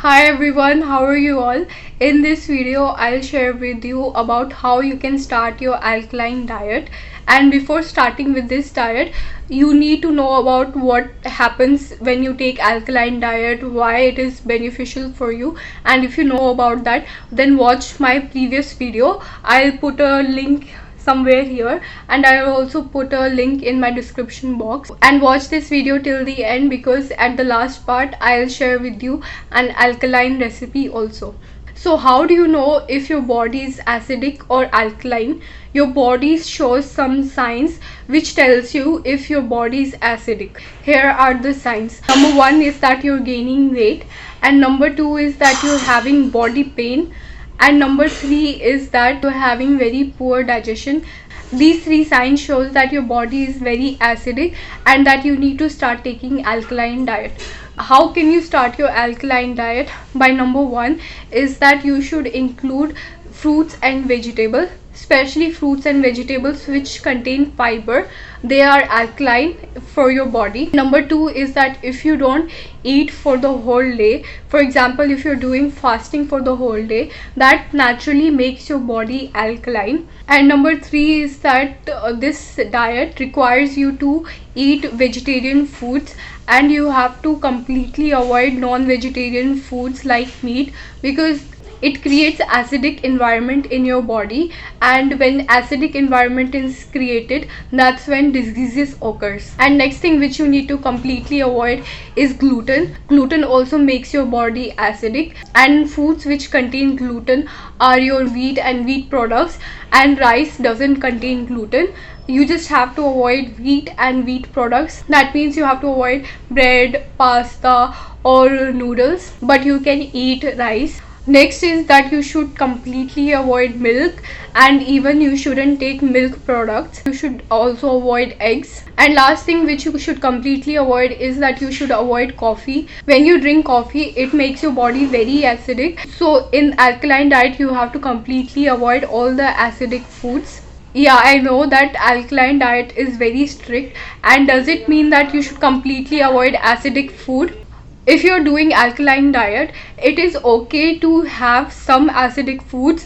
Hi everyone, how are you all? In this video, I'll share with you about how you can start your alkaline diet. And before starting with this diet, you need to know about what happens when you take alkaline diet, why it is beneficial for you. And if you know about that, then watch my previous video. I'll put a link somewhere here, and I will also put a link in my description box, and watch this video till the end because at the last part I'll share with you an alkaline recipe also. So how do you know if your body is acidic or alkaline? Your body shows some signs which tells you if your body is acidic. Here are the signs. Number 1 is that you're gaining weight, and number 2 is that you're having body pain, and number 3 is that you're having very poor digestion. These 3 signs shows that your body is very acidic and that you need to start taking alkaline diet. How can you start your alkaline diet? By number 1 is that you should include fruits and vegetables, especially fruits and vegetables which contain fiber. They are alkaline for your body. Number 2 is that if you don't eat for the whole day, for example if you're doing fasting for the whole day, that naturally makes your body alkaline. And number 3 is that this diet requires you to eat vegetarian foods, and you have to completely avoid non-vegetarian foods like meat, because it creates acidic environment in your body, and when acidic environment is created, that's when diseases occurs. And next thing which you need to completely avoid is gluten. Gluten also makes your body acidic, and foods which contain gluten are your wheat and wheat products, and rice doesn't contain gluten. You just have to avoid wheat and wheat products. That means you have to avoid bread, pasta or noodles, but you can eat rice. Next is that you should completely avoid milk, and even you shouldn't take milk products. You should also avoid eggs. And last thing which you should completely avoid is that you should avoid coffee. When you drink coffee, it makes your body very acidic. So in alkaline diet, you have to completely avoid all the acidic foods. Yeah, I know that alkaline diet is very strict, and does it mean that you should completely avoid acidic food? If you're doing alkaline diet, it is okay to have some acidic foods.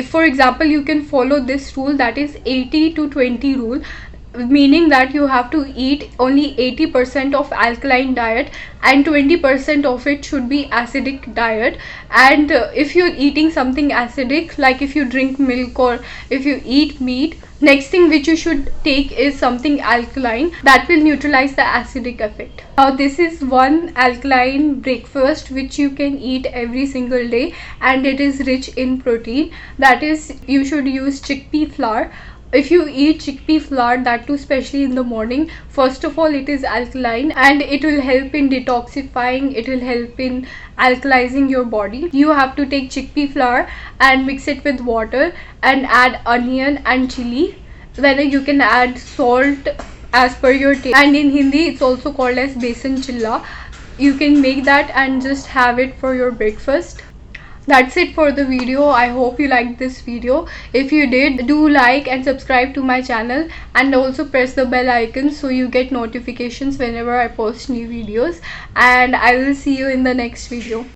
For example, you can follow this rule, that is 80 to 20 rule, meaning that you have to eat only 80% of alkaline diet and 20% of it should be acidic diet. And if you're eating something acidic, like if you drink milk or if you eat meat, next thing which you should take is something alkaline that will neutralize the acidic effect. Now this is one alkaline breakfast which you can eat every single day, and it is rich in protein. That is, you should use chickpea flour. If you eat chickpea flour, that too especially in the morning, first of all it is alkaline and it will help in detoxifying, it will help in alkalizing your body. You have to take chickpea flour and mix it with water and add onion and chili. Then you can add salt as per your taste, and in Hindi it's also called as besan chilla. You can make that and just have it for your breakfast. That's it for the video. I hope you liked this video. If you did, do like and subscribe to my channel, and also press the bell icon so you get notifications whenever I post new videos. And I will see you in the next video.